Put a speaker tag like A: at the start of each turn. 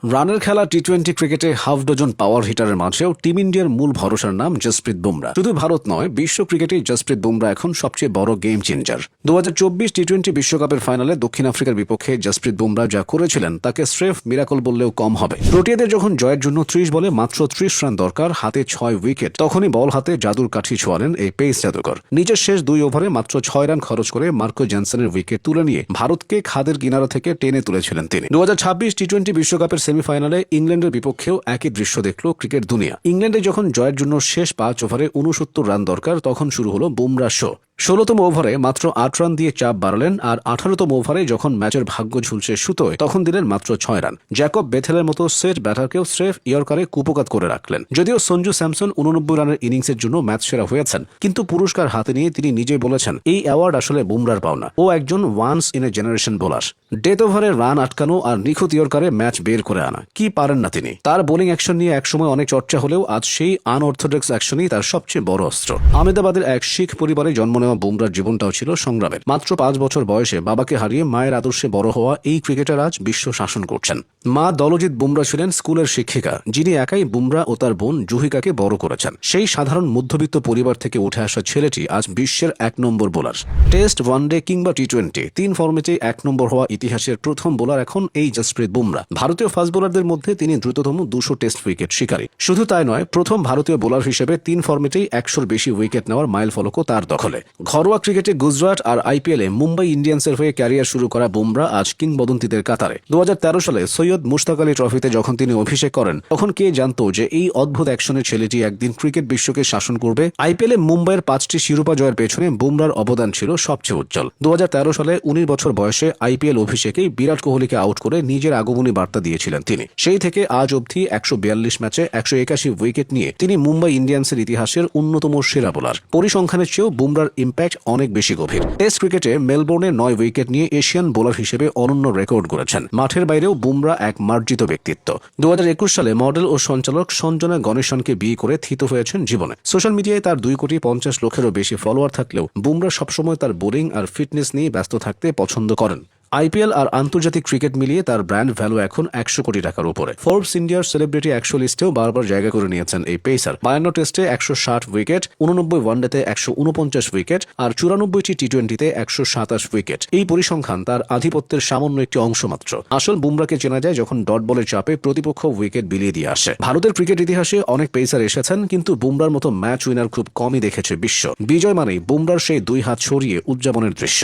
A: রানের খেলা টি-20 ক্রিকেটে হাফ ডজন পাওয়ার হিটারের মাঝেও টিম ইন্ডিয়ার মূল ভরসার নাম জসপ্রীত বুমরা। শুধু ভারত নয়, বিশ্ব ক্রিকেটেই জসপ্রীত বুমরা এখন সবচেয়ে বড় গেম চেঞ্জার। 2024 টি-20 বিশ্বকাপের ফাইনালে দক্ষিণ আফ্রিকার বিপক্ষে জসপ্রীত বুমরা যা করেছিলেন তাকে স্রেফ মিরাকল বললেও কম হবে। প্রোটিয়াদের যখন জয়ের জন্য 30 বলে মাত্র 30 রান দরকার, হাতে 6 উইকেট, তখনই বল হাতে জাদুর কাঠি ছোঁয়ালেন এই পেস জাদুকর। নিজের শেষ 2 ওভারে মাত্র 6 রান খরচ করে মার্কো জনসনের উইকেট তুলে নিয়ে ভারতকে খাদের কিনারা থেকে টেনে তুলেছিলেন তিনি। 2026 টি-20 বিশ্বকাপের সেমিফাইনালে ইংল্যান্ডের বিপক্ষেও একই দৃশ্য দেখল ক্রিকেট দুনিয়া। ইংল্যান্ডে যখন জয়ের জন্য শেষ 5 ওভারে 69 রান দরকার, তখন শুরু হলো বুমরা শো। 16তম ওভারে মাত্র 8 রান দিয়ে চাপ বাড়ালেন, আর 18তম ওভারে যখন ম্যাচের ভাগ্য ঝুলছে সুতোয় তখন দিলেন মাত্র 6 রান। জ্যাকব বেথেলের মতো সেট ব্যাটারকেও স্রেফ ইয়র্কারে কুপোকাত করে রাখলেন। যদিও সঞ্জু স্যামসন 89 রানের ইনিংসের জন্য ম্যাচ সেরা হয়েছেন, কিন্তু পুরস্কার হাতে নিয়ে তিনি নিজেই বলেছেন এই অ্যাওয়ার্ড আসলে বুমরার পাওনা। ও একজন once in a generation bowler. Death ওভারে রান আটকানো আর নিখুঁত ইয়র্কারে ম্যাচ বের করে আনা, কি পারেন না তিনি। তার বোলিং অ্যাকশন নিয়ে একসময় অনেক চর্চা হলেও আজ সেই আনঅর্থোডক্স অ্যাকশনই তার সবচেয়ে বড় অস্ত্র। আহমেদাবাদের এক শিখ পরিবারে জন্ম নেওয়া বুমরার জীবনটাও ছিল সংগ্রামের। মাত্র 5 বছর বয়সে বাবাকে হারিয়ে মায়ের আদর্শে বড় হওয়া এই ক্রিকেটার আজ বিশ্ব শাসন করছেন। মা দলজিৎ বুমরা ছিলেন স্কুলের শিক্ষিকা, যিনি একাই বুমরা ও তার বোন জুহিকাকে বড় করেছেন। সেই সাধারণ মধ্যবিত্ত পরিবার থেকে উঠে আসা ছেলেটি আজ বিশ্বের 1 নম্বর বোলার। টেস্ট, ওয়ানডে কিংবা টি-20 3 ফর্মেটে 1 নম্বর হওয়া ইতিহাসের প্রথম বোলার এখন এই জসপ্রীত বুমরা। ভারতীয় ফাস্ট বোলারদের মধ্যে তিনি দ্রুততম 200 টেস্ট উইকেট শিকারী। শুধু তাই নয়, প্রথম ভারতীয় বোলার হিসেবে 3 ফর্মেটেই 100-র বেশি উইকেট নেওয়ার মাইল ফলকও তার দখলে। ঘরোয়া ক্রিকেটে গুজরাট আর আইপিএলে মুম্বাই ইন্ডিয়ান্সের হয়ে ক্যারিয়ার শুরু করা বুমরা আজ কিংবদন্তিদের কাতারে। 2013 সালে সৈয়দ মুশতাক আলী ট্রফিতে যখন তিনি অভিষেক করেন, তখন কে জানতো যে এই অদ্ভুত অ্যাকশনের ছেলেটি একদিন ক্রিকেট বিশ্বকে শাসন করবে। আইপিএলে মুম্বাইয়ের 5টি শিরোপা জয়ের পেছনে বুমরার অবদান ছিল সবচেয়ে উজ্জ্বল। 2013 সালে 19 বছর বয়সে আইপিএল অভিষেকেই বিরাট কোহলিকে আউট করে নিজের আগমনী বার্তা দিয়েছিলেন তিনি। সেই থেকে আজ অবধি 142 ম্যাচে 181 উইকেট নিয়ে তিনি মুম্বাই ইন্ডিয়ান্সের ইতিহাসের অন্যতম সেরা বোলার। পরিসংখ্যানের চেয়েও বুমরার ইম্প্যাক্ট অনেক বেশি গভীর। টেস্ট ক্রিকেটে মেলবোর্নে 9 উইকেট নিয়ে এশিয়ান বোলার হিসেবে অনন্য রেকর্ড গড়েছেন। মাঠের বাইরেও বুমরা এক মার্জিত ব্যক্তিত্ব। 2021 সালে মডেল ও সঞ্চালক সঞ্জনা গণেশনকে বিয়ে করে থিত হয়েছেন জীবনে। সোশ্যাল মিডিয়ায় তার 2,50,00,000-এরও বেশি ফলোয়ার থাকলেও বুমরা সবসময় তার বোলিং আর ফিটনেস নিয়ে ব্যস্ত থাকতে পছন্দ করেন। আইপিএল আর আন্তর্জাতিক ক্রিকেট মিলিয়ে তার ব্র্যান্ড ভ্যালু এখন 100 কোটি টাকার উপরে। ফোর্বস ইন্ডিয়ার সেলিব্রিটি 100 লিস্টেও বারবার জায়গা করে নিয়েছেন এই পেসার। 52 টেস্টে 160 উইকেট, 89 ওয়ানডেতে 149 উইকেট আর 94টি টি-20তে 127 উইকেট। এই পরিসংখ্যান তার আধিপত্যের সামান্য একটি অংশ মাত্র। আসল বুমরাকে চেনা যায় যখন ডট বলের চাপে প্রতিপক্ষ উইকেট বিলিয়ে দিয়ে আসে। ভারতের ক্রিকেট ইতিহাসে অনেক পেসার এসেছেন, কিন্তু বুমরার মতো ম্যাচ উইনার খুব কমই দেখেছে বিশ্ব। বিজয় মানেই বুমরার সেই 2 হাত ছড়িয়ে উদযাপনের দৃশ্য।